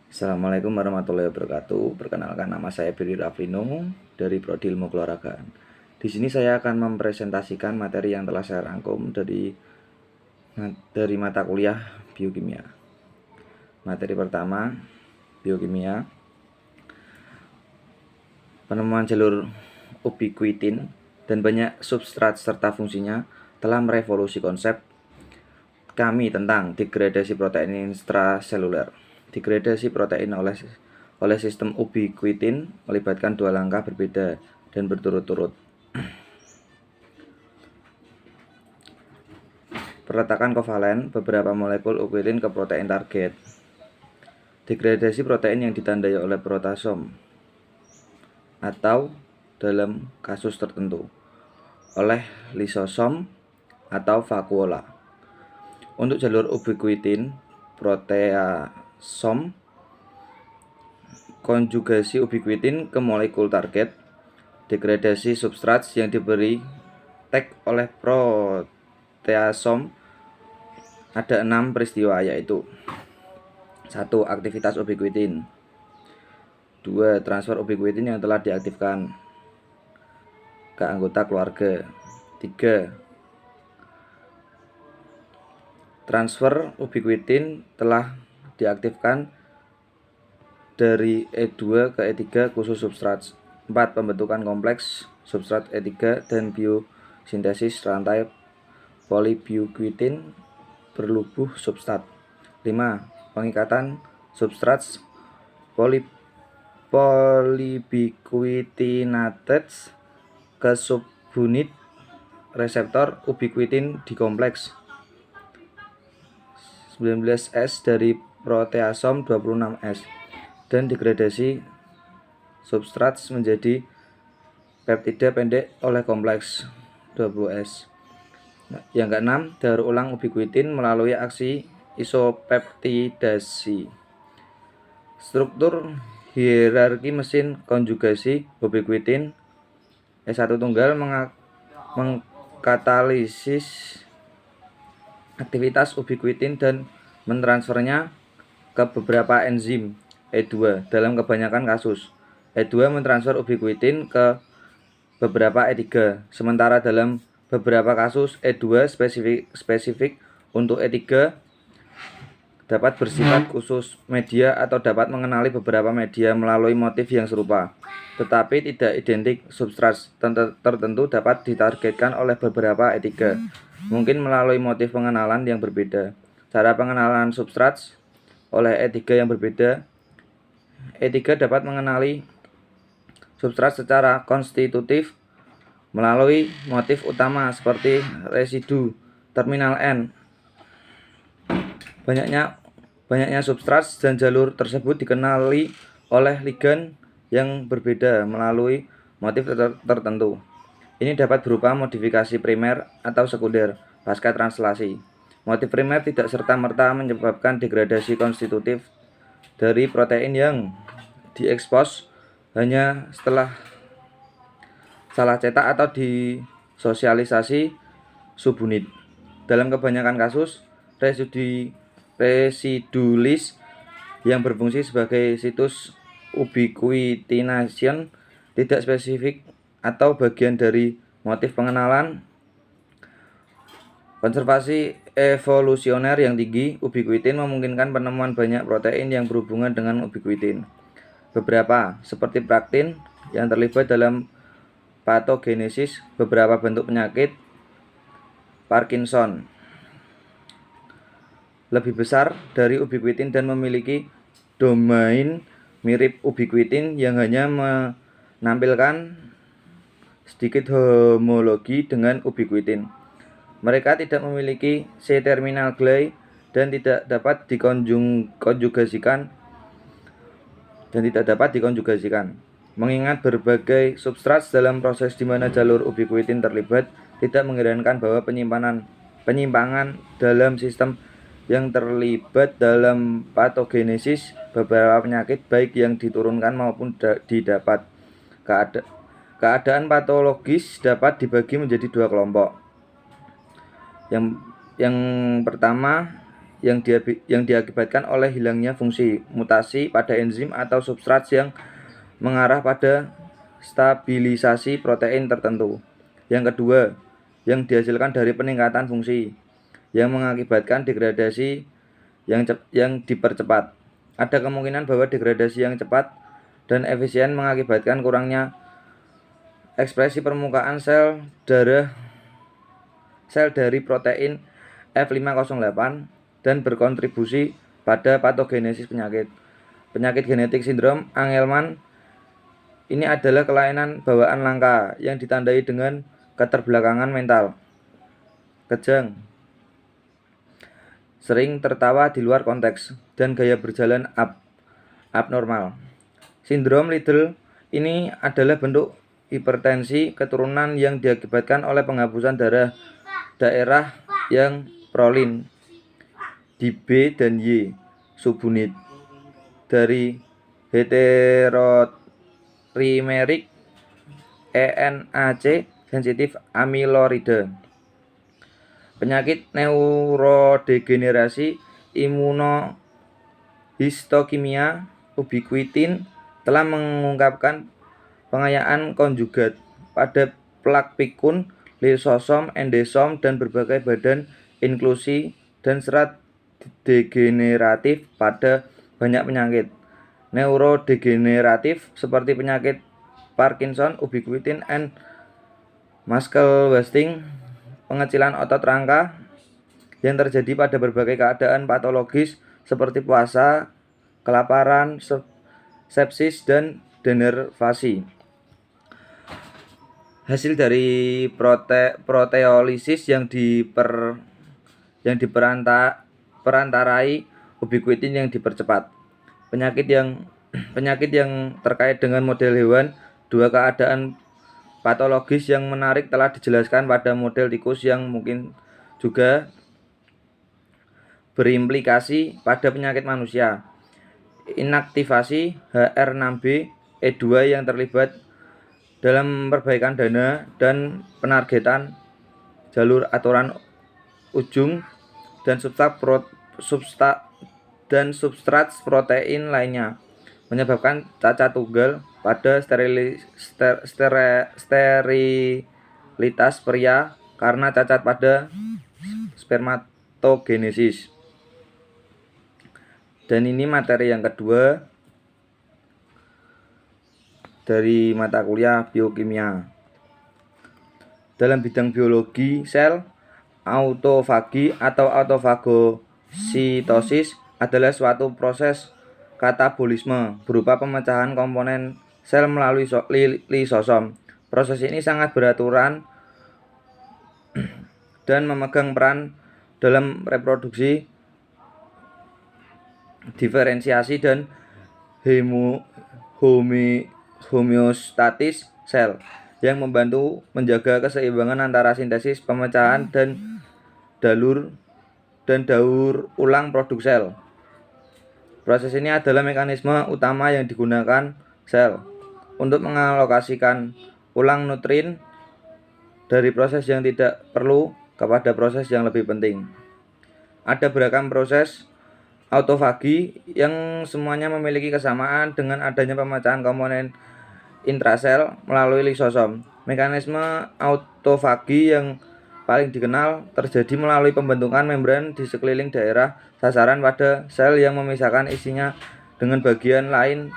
Assalamualaikum warahmatullahi wabarakatuh. Perkenalkan, nama saya Beri Rafino dari Prodi Ilmu Keluargaan. Di sini saya akan mempresentasikan materi yang telah saya rangkum dari mata kuliah biokimia. Materi pertama, biokimia. Penemuan jalur ubiquitin dan banyak substrat serta fungsinya telah merevolusi konsep kami tentang degradasi protein intraseluler. Degradasi protein oleh sistem ubiquitin melibatkan dua langkah berbeda dan berturut-turut. Perletakan kovalen beberapa molekul ubiquitin ke protein target. Degradasi protein yang ditandai oleh proteasom atau dalam kasus tertentu oleh lisosom atau vakuola. Untuk jalur ubiquitin, proteasom konjugasi ubiquitin ke molekul target, degradasi substrat yang diberi tag oleh proteasom. Ada 6 peristiwa, yaitu 1. Aktivitas ubiquitin. 2. Transfer ubiquitin yang telah diaktifkan ke anggota keluarga. 3. Transfer ubiquitin telah diaktifkan dari E2 ke E3 khusus substrat. 4. Pembentukan kompleks substrat E3 dan biosintesis rantai polybioquitin berlubuh substrat. 5. Pengikatan substrat polybioquitinates ke subunit reseptor ubiquitin di kompleks 19S dari proteasom 26S dan degradasi substrat menjadi peptida pendek oleh kompleks 20S. Yang keenam, daur ulang ubiquitin melalui aksi isopeptidasi. Struktur hierarki mesin konjugasi ubiquitin S1 tunggal mengkatalisis aktivitas ubiquitin dan mentransfernya ke beberapa enzim E2 dalam kebanyakan kasus. E2 mentransfer ubiquitin ke beberapa E3, sementara dalam beberapa kasus E2 spesifik untuk E3 dapat bersifat khusus media atau dapat mengenali beberapa media melalui motif yang serupa, tetapi tidak identik. Substrat tertentu dapat ditargetkan oleh beberapa E3, mungkin melalui motif pengenalan yang berbeda. Cara pengenalan substrat oleh E3 yang berbeda. E3 dapat mengenali substrat secara konstitutif melalui motif utama seperti residu terminal N. Banyaknya substrat dan jalur tersebut dikenali oleh ligan yang berbeda melalui motif tertentu. Ini dapat berupa modifikasi primer atau sekunder pasca translasi. Motif primer tidak serta-merta menyebabkan degradasi konstitutif dari protein yang diekspos, hanya setelah salah cetak atau disosialisasi subunit. Dalam kebanyakan kasus, residulis yang berfungsi sebagai situs ubiquitination tidak spesifik atau bagian dari motif pengenalan. Konservasi evolusioner yang tinggi ubiquitin memungkinkan penemuan banyak protein yang berhubungan dengan ubiquitin. Beberapa, seperti praktin, yang terlibat dalam patogenesis beberapa bentuk penyakit Parkinson, lebih besar dari ubiquitin dan memiliki domain mirip ubiquitin yang hanya menampilkan sedikit homologi dengan ubiquitin. Mereka tidak memiliki C-terminal glay dan tidak dapat dikonjugasikan Mengingat berbagai substrat dalam proses di mana jalur ubiquitin terlibat, tidak mengherankan bahwa penyimpangan dalam sistem yang terlibat dalam patogenesis beberapa penyakit baik yang diturunkan maupun didapat. Keadaan patologis dapat dibagi menjadi dua kelompok. Yang pertama, yang diakibatkan oleh hilangnya fungsi, mutasi pada enzim atau substrat yang mengarah pada stabilisasi protein tertentu. Yang kedua, yang dihasilkan dari peningkatan fungsi yang mengakibatkan degradasi yang dipercepat. Ada kemungkinan bahwa degradasi yang cepat dan efisien mengakibatkan kurangnya ekspresi permukaan sel dari protein F508 dan berkontribusi pada patogenesis penyakit. Penyakit genetik sindrom Angelman ini adalah kelainan bawaan langka yang ditandai dengan keterbelakangan mental, kejang, sering tertawa di luar konteks, dan gaya berjalan abnormal. Sindrom Liddle ini adalah bentuk hipertensi keturunan yang diakibatkan oleh penghapusan daerah yang prolin di B dan Y subunit dari heterotrimeric ENAC sensitif amiloride. Penyakit neurodegenerasi imunohistokimia ubiquitin telah mengungkapkan pengayaan konjugat pada plak pikun, lisosom, endosom, dan berbagai badan inklusi dan serat degeneratif pada banyak penyakit neurodegeneratif seperti penyakit Parkinson, ubiquitin, and muscle wasting, pengecilan otot rangka yang terjadi pada berbagai keadaan patologis seperti puasa, kelaparan, sepsis, dan denervasi. Hasil dari proteolisis yang diperantarai ubiquitin yang dipercepat. Penyakit yang terkait dengan model hewan, dua keadaan patologis yang menarik telah dijelaskan pada model tikus yang mungkin juga berimplikasi pada penyakit manusia. Inaktivasi HR6B/E2 yang terlibat dalam perbaikan dana dan penargetan jalur aturan ujung dan substrat protein lainnya, menyebabkan cacat tunggal pada sterilitas pria karena cacat pada spermatogenesis. Dan ini materi yang kedua dari mata kuliah biokimia. Dalam bidang biologi sel, autofagi atau autofagositosis adalah suatu proses katabolisme berupa pemecahan komponen sel melalui lisosom. Proses ini sangat beraturan dan memegang peran dalam reproduksi, diferensiasi, dan homeostatis sel yang membantu menjaga keseimbangan antara sintesis, pemecahan, dan daur ulang produk sel. Proses ini adalah mekanisme utama yang digunakan sel untuk mengalokasikan ulang nutrien dari proses yang tidak perlu kepada proses yang lebih penting. Ada beragam proses autofagi yang semuanya memiliki kesamaan dengan adanya pemecahan komponen intrasel melalui lisosom. Mekanisme autofagi yang paling dikenal terjadi melalui pembentukan membran di sekeliling daerah sasaran pada sel yang memisahkan isinya dengan bagian lain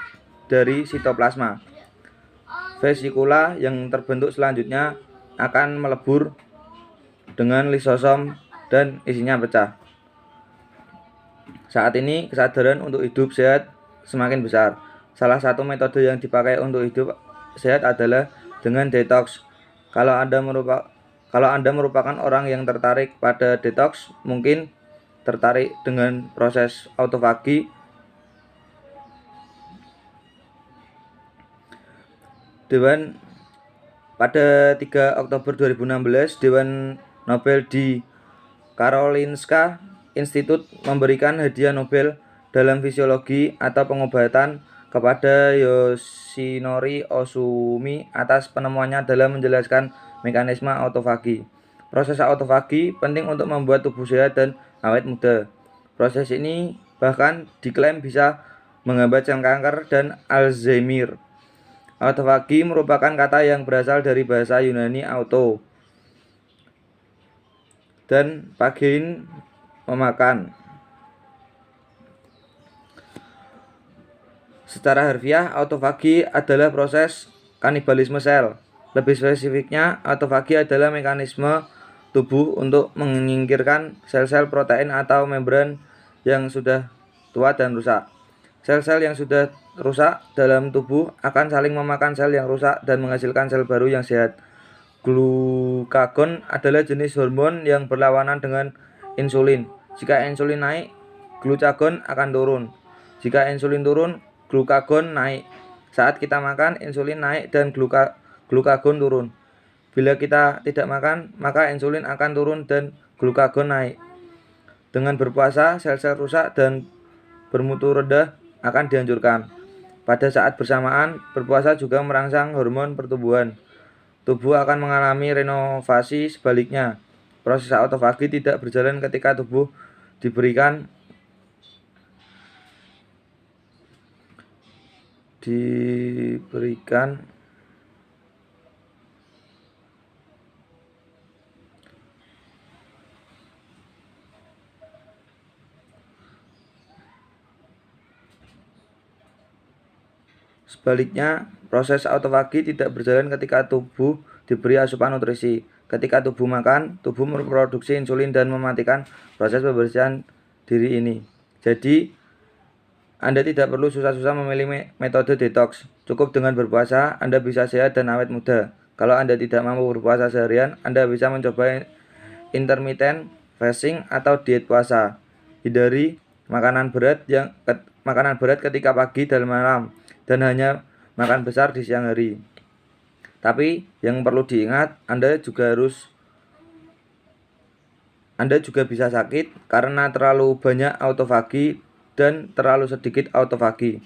dari sitoplasma. Vesikula yang terbentuk selanjutnya akan melebur dengan lisosom dan isinya pecah. Saat ini kesadaran untuk hidup sehat semakin besar. Salah satu metode yang dipakai untuk hidup sehat adalah dengan detox. Kalau Anda merupakan orang yang tertarik pada detox, mungkin tertarik dengan proses autofagi. Pada 3 Oktober 2016, Dewan Nobel di Karolinska Institute memberikan hadiah Nobel dalam fisiologi atau pengobatan kepada Yoshinori Ohsumi atas penemuannya dalam menjelaskan mekanisme autofagi. Proses autofagi penting untuk membuat tubuh sehat dan awet muda. Proses ini bahkan diklaim bisa menghambat sel kanker dan Alzheimer. Autofagi merupakan kata yang berasal dari bahasa Yunani auto dan phagein memakan. Secara harfiah, autofagi adalah proses kanibalisme sel. Lebih spesifiknya, autofagi adalah mekanisme tubuh untuk menyingkirkan sel-sel protein atau membran yang sudah tua dan rusak. Sel-sel yang sudah rusak dalam tubuh akan saling memakan sel yang rusak dan menghasilkan sel baru yang sehat. Glukagon adalah jenis hormon yang berlawanan dengan insulin. Jika insulin naik, glukagon akan turun. Jika insulin turun, glukagon naik. Saat kita makan, insulin naik dan glukagon turun. Bila kita tidak makan, maka insulin akan turun dan glukagon naik. Dengan berpuasa, sel-sel rusak dan bermutu rendah akan dihancurkan. Pada saat bersamaan, berpuasa juga merangsang hormon pertumbuhan. Tubuh akan mengalami renovasi. Sebaliknya, proses autofagi tidak berjalan ketika tubuh diberikan Sebaliknya, proses autofagi tidak berjalan ketika tubuh diberi asupan nutrisi. Ketika tubuh makan, tubuh memproduksi insulin dan mematikan proses pembersihan diri ini. Jadi, Anda tidak perlu susah-susah memilih metode detox. Cukup dengan berpuasa, Anda bisa sehat dan awet muda. Kalau Anda tidak mampu berpuasa seharian, Anda bisa mencoba intermittent fasting atau diet puasa. Hindari makanan berat ketika pagi dan malam, dan hanya makan besar di siang hari. Tapi yang perlu diingat, Anda juga bisa sakit karena terlalu banyak autofagi dan terlalu sedikit autofagi.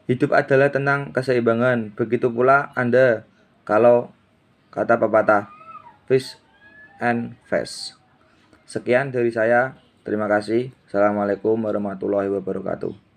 Hidup adalah tentang keseimbangan. Begitu pula Anda, kalau kata pepatah, fish and fast. Sekian dari saya. Terima kasih. Assalamualaikum warahmatullahi wabarakatuh.